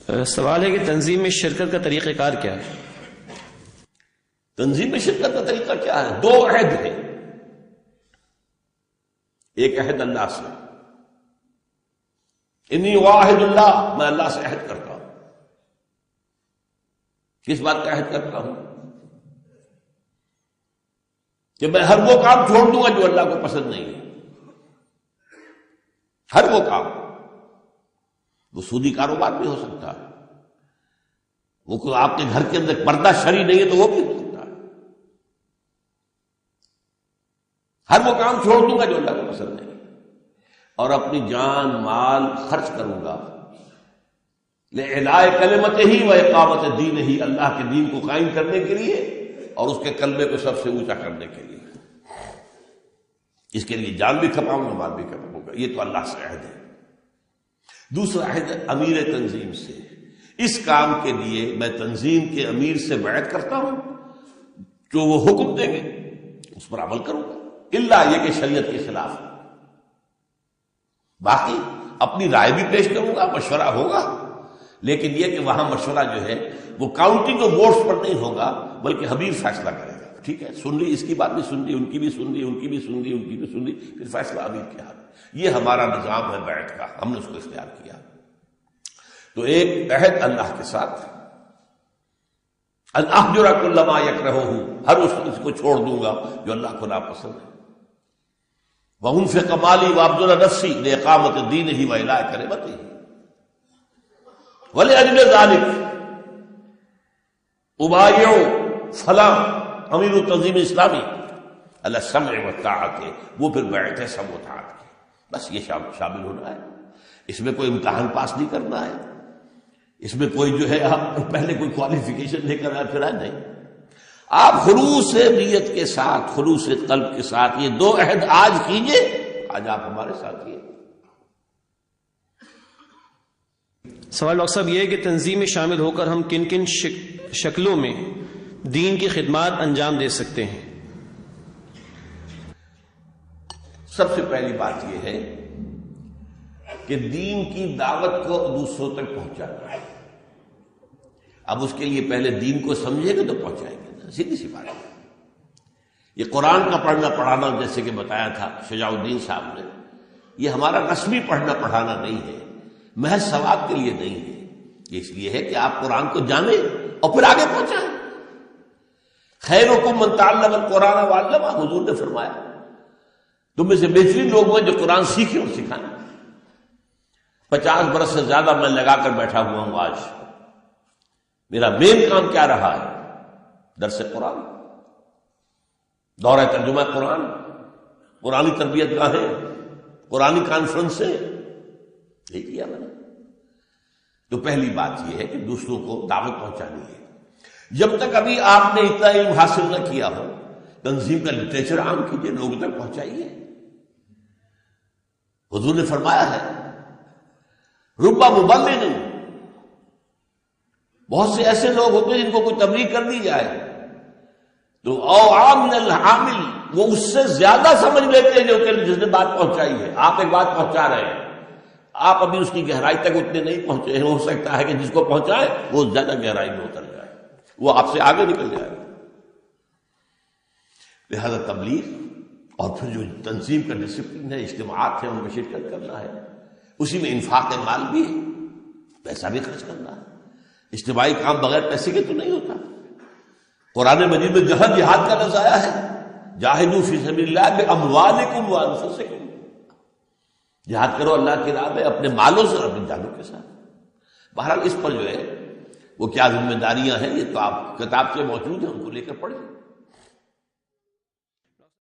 سوال ہے کہ تنظیم میں شرکت کا طریقہ کار کیا ہے؟ تنظیم میں شرکت کا طریقہ کیا ہے؟ دو عہد ہیں. ایک عہد اللہ سے، انی واحد اللہ، میں اللہ سے عہد کرتا ہوں. کس بات کا عہد کرتا ہوں؟ کہ میں ہر وہ کام چھوڑ دوں گا جو اللہ کو پسند نہیں ہے. ہر وہ کام، وہ سودی کاروبار بھی ہو سکتا ہے، وہ کوئی آپ کے گھر کے اندر پردہ شرعی نہیں ہے تو وہ بھی ہو سکتا ہے. ہر وہ کام چھوڑ دوں گا جو اللہ کو پسند نہیں، اور اپنی جان مال خرچ کروں گا لِإِعْلَاءِ كَلِمَتِهِ وَإِقَامَةِ دِينِهِ، اللہ کے دین کو قائم کرنے کے لیے اور اس کے کلمے کو سب سے اونچا کرنے کے لیے. اس کے لیے جان بھی کھپاؤں گا، مال بھی کھپاؤں گا. یہ تو اللہ سے عہد ہے. دوسرا عہد امیر تنظیم سے، اس کام کے لیے میں تنظیم کے امیر سے بیعت کرتا ہوں، جو وہ حکم دیں گے اس پر عمل کروں گا، الا یہ کہ شریعت کے خلاف. باقی اپنی رائے بھی پیش کروں گا، مشورہ ہوگا، لیکن یہ کہ وہاں مشورہ جو ہے وہ کاؤنٹنگ آف ووٹس پر نہیں ہوگا، بلکہ حبیب فیصلہ کرے گا. ٹھیک ہے، سن لی اس کی بات بھی سن لی، ان کی بھی سن لی، ان کی بھی سن لی، ان کی بھی سن لی، پھر فیصلہ حبیب کے ہاتھ. یہ ہمارا نظام ہے بیعت کا، ہم نے اس کو اختیار کیا. تو ایک عہد اللہ کے ساتھ، ان احجر کل ما یکرہہ، ہر اس کو چھوڑ دوں گا جو اللہ کو ناپسند ہے. وانفق مالی وابذل نفسی لاقامۃ دینہ واعلاء کلمتہ ولاجل ذلک ابایع فلاں امیر التنظیم اسلامی علی السمع والطاعۃ، وہ پھر بیعت ہے سمع و طاعت کی. بس یہ شامل ہونا ہے. اس میں کوئی امتحان پاس نہیں کرنا ہے، اس میں کوئی جو ہے آپ پہلے کوئی کوالیفیکیشن لے کر پھر آئے نہیں. آپ خلوص نیت کے ساتھ، خلوص قلب کے ساتھ یہ دو عہد آج کیجئے. آج آپ ہمارے ساتھ یہ سوال ڈاکٹر صاحب یہ ہے کہ تنظیم میں شامل ہو کر ہم کن کن شکلوں میں دین کی خدمات انجام دے سکتے ہیں؟ سب سے پہلی بات یہ ہے کہ دین کی دعوت کو دوسروں تک پہنچانا ہے. اب اس کے لیے پہلے دین کو سمجھے گا تو پہنچائیں گے نا، سیدھی سی بات ہے. یہ قرآن کا پڑھنا پڑھانا جیسے کہ بتایا تھا شجاع الدین صاحب نے، یہ ہمارا رسمی پڑھنا پڑھانا نہیں ہے، محض ثواب کے لیے نہیں ہے. یہ اس لیے ہے کہ آپ قرآن کو جانیں اور پھر آگے پہنچائیں. خیرکم من تعلم القرآن وعلمہ، حضور نے فرمایا تم میں سے بہترین لوگ ہیں جو قرآن سیکھیں اور سکھائیں. 50 برس سے زیادہ میں لگا کر بیٹھا ہوا ہوں. آج میرا مین کام کیا رہا ہے؟ درس قرآن، دورہ ترجمہ قرآن، قرآنی تربیت گاہیں، قرآنی کانفرنسیں، یہ کیا میں نے. تو پہلی بات یہ ہے کہ دوسروں کو دعوت پہنچانی ہے. جب تک ابھی آپ نے اتنا علم حاصل نہ کیا ہو، تنظیم کا لٹریچر عام کیجیے، لوگوں تک پہنچائیے. حضور نے فرمایا ہے رب مبلغ، بہت سے ایسے لوگ ہوتے ہیں جن کو کوئی تبلیغ کر دی جائے تو او عامل العامل، وہ اس سے زیادہ سمجھ لیتے ہیں جو کہ جس نے بات پہنچائی ہے. آپ ایک بات پہنچا رہے ہیں، آپ ابھی اس کی گہرائی تک اتنے نہیں پہنچے ہیں. ہو سکتا ہے کہ جس کو پہنچائے وہ زیادہ گہرائی میں اتر جائے، وہ آپ سے آگے نکل جائے. لہذا تبلیغ اور پھر جو تنظیم کا ڈسپلن ہے، اجتماعات ہیں، ان میں شرکت کرنا ہے. اسی میں انفاق مال بھی ہے، پیسہ بھی خرچ کرنا ہے. اجتماعی کام بغیر پیسے کے تو نہیں ہوتا. قرآن مجید میں جہاں جہاد کا لفظ آیا ہے، جاہدوا فی سبیل اللہ باموالکم وانفسکم، جہاد کرو اللہ کی راہ میں اپنے مالوں سے اور اپنی جانوں کے ساتھ. بہرحال اس پر جو ہے وہ کیا ذمہ داریاں ہیں یہ تو آپ کتاب سے موجود ہیں، ان کو لے کر پڑھیں.